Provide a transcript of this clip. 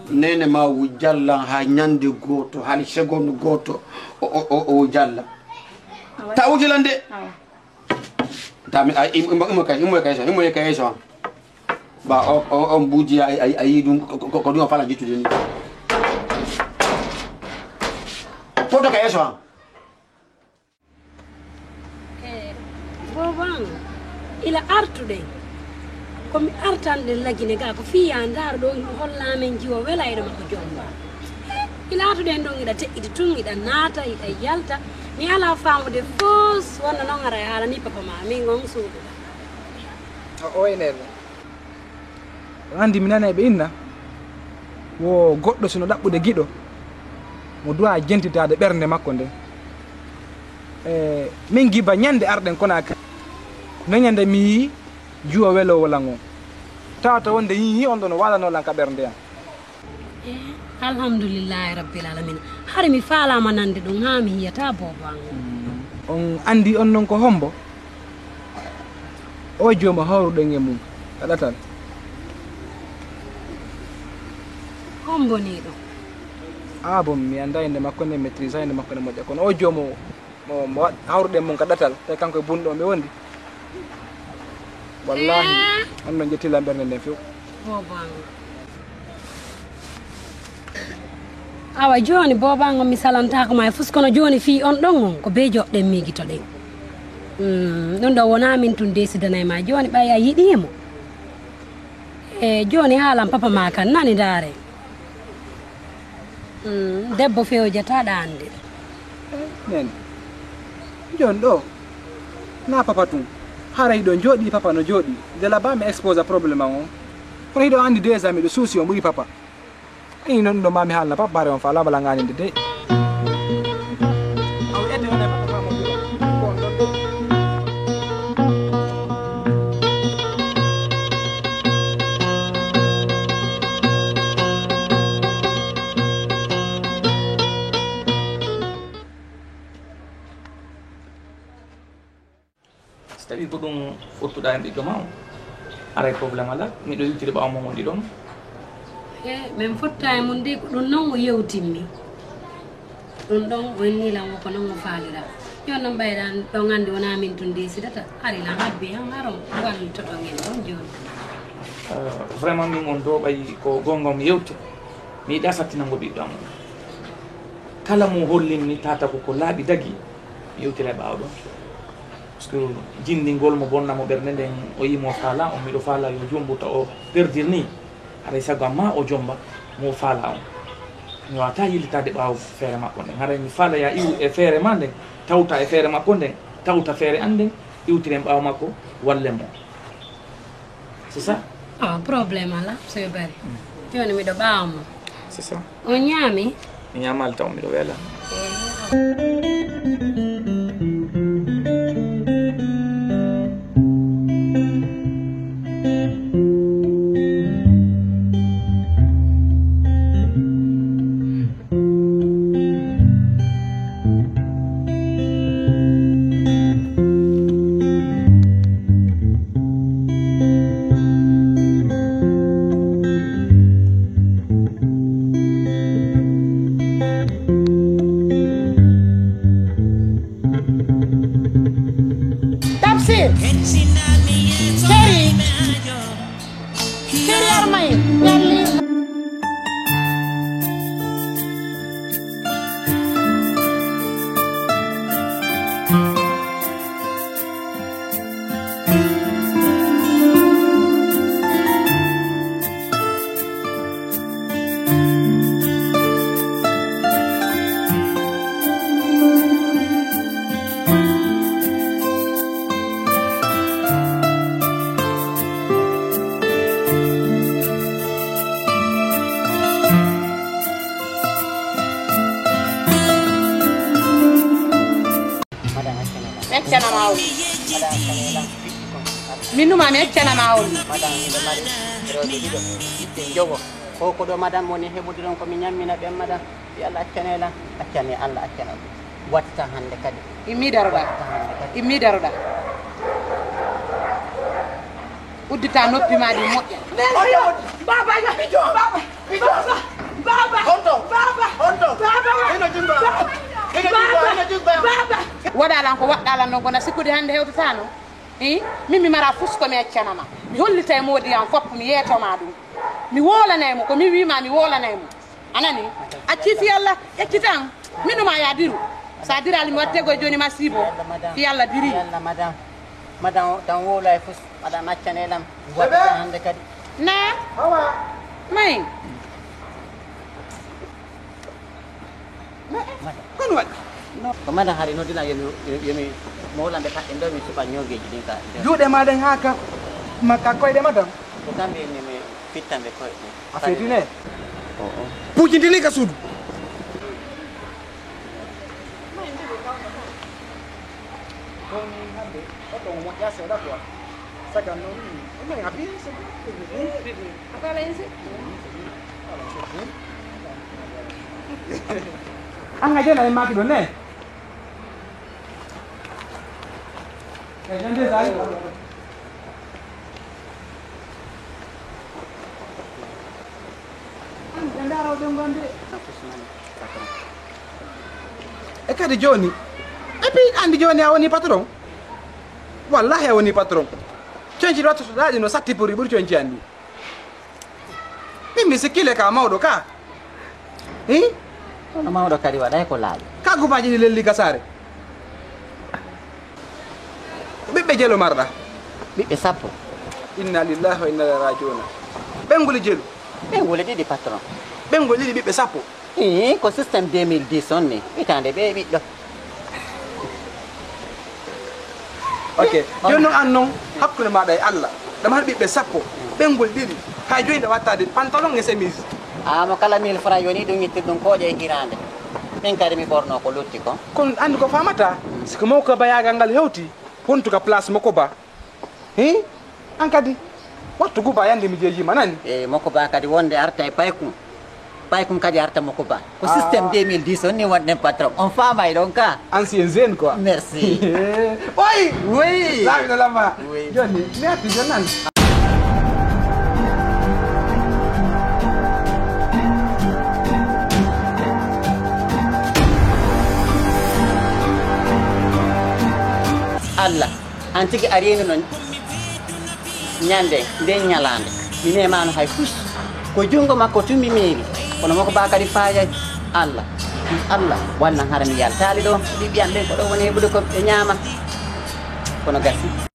nene ma wu jalla ha nyande goto hali segondu goto o jalla ta wujilande dami imo kay so ba o buji ay dum ko dum fala jitude ni foto kay so bobang ila artude komi artande lagine ga ko fiya ndar do holla men jiwo welaydo mako jomba ila artude don ida teidi tun ida nata ida yalta mi ala famude fos wonna non ara hala ni papa ma mi ngong suudu o enel andi minana be inna wo goddo sino dabbude gido mo duwa jentitade bernde makko nde min giba nyande arden konaka no nyande mi juwa welo wala ngo tawta wonde yi on don wala no lanka bernde alhamdulillah rabbil alamin hari mi fala manande dum ha mi yata bobang on andi on non ko hombo o joma hawrude ngemu kada tan hombo ni do bom mi anda inde makko ne maîtrise inde makko ne moja kono o jomo mo hawrude mum kadatal te kanko bundo be wondi wallahi on no jettila bernde den few bobang awa joni bobang mi salanta ko may fuskono joni fi on don ko be jodde migito den non do wona min tun desidana ma joni baya yidimo joni halam papa ma kan nani dare debbo fewo jataɗa ande nen jon ɗo na papa tum haray ɗo jooɗi papa no jooɗi dela ba mi expose probléme on kono hiɗo andi déjà miɗo suusi o ɓuri papa ani noon ɗo mami haalna papa bare on fa labala ganinde de aw edde wona papa famo ko on ɗon tawi ko ɗum fottuɗa hen ɓiɗɗo ma o aray probléme ala miɗo yewtide ɓawa mo wonɗi ɗon min fotta e mum de ko ɗum noon o yewtinmi ɗum ɗon o innilan o ko noon o faalira joni noon ɓayɗan ɗon andi wona min tun desidata arilan habbi han haron wallitoɗon en ɗon joni vraiment min on do ɓayi ko gonga mi yewte mi yiɗa sattinango ɓiɗɗo am kala mo hollinmi tata ko laaɓi dagui mi yewtira e ɓawa ɗon parce que jindingol mo bonnamo ɓernde nden o yimo faala on miɗo faala yo jombuta o perdir ni haray sago amma o jomba mo faala on mi wawata yillitade ɓaawo feere makko nden haray mi faala ya iw e feere ma nden tawta e feere makko nden tawta feere an nden iwtiren ɓaawo makko walle mo c'est ça probléme ala so yo bari joni miɗo ɓaawa mo c'est ça on ñaami mi ñamal taw miɗo weela Minuma me cana maul madam inde mari rewɓe ɗiɗo yitte jogo ko ko ɗo madam woni heɓude ɗon komi ñammina ɓen madam yo Allah accanela accane Allah accana ɗum watta hande kadi immi daroɗa uddita noppi ma ɗi moƴƴa baba ya hijo baba ko waɗɗala no gona sikkude hannde hewtata no min mi mara fusko mi accanama mi hollita e moodi am fopp mi yeetoma ɗum mi wolanaymo ko mi wima mi wolanaymo anani acci fi Allah ƴeccitan minuma ya diru sa dirali mi watte goye joni ma siibo fi Allah diri yalla madame tan wola e fus madame accanelam watta hande kadi na may kono waɗi ko madame hari noddina yomi mawlamɓe paɗɗe ndo mi suɓa ñogeji ɗin ka juuɗe maɗen ha ka makka koyɗe madam ko kamɓe mi fittanɓe koyɗe a feetine puujintini ka suudu an ngajena e maki ɗo ne e jande sari e kadi joni e puis andi joni a woni patron wallahi a woni patron coñci ɗo wattotoɗaɗi no satti pour ɓuuri coñci andi min mi sikkile ka mawɗo ka kono mawɗo kadi waɗay ko laaƴi ka gumaji ɗi lelli gasare ɓiɓɓe jelo marɗa ɓiɓɓe sappo inna lillahi wa inna ilaihi rajiuna ɓenguli jelu ɓengole ɗiɗi patron ɓengol ɗiɗi ɓiɓɓe sappo ko systéme 2010 on ni witande ɓe ɓiɗɗo ok joni noon an noon hakkude maɗa e Allah ɗama haɗa ɓiɓɓe sappo ɓengol ɗiɗi hay joni ɗa wattade pantalon e chemise mo kala 1000 francs yoni ɗum yittir ɗum kooƴe e hirande min kadi mi ɓorno ko lutti ko kono andi ko famata siko mawko bayagal ngal hewti hontuka place makko ba an kadi wattu guba yande mi jeejima nani e makko ba kadi wonde arta e paykum kadi arta makko ba ko systéme 2010 on ni wonɗen patron on famay ɗon ka ancien jeune quoi merci oyi oui laaɓino lamma Oui. joni merci joni nani Allah an tigi a reeni noon ñande nden ñalande mi memano hay fus ko junngo makko tummi meeri kono makko ba kadi faayay Allah walnan hara mi yaltaali ɗo ɓiɓɓe am ɓen ko ɗo woni heɓude ko ɓe ñaama kono gasi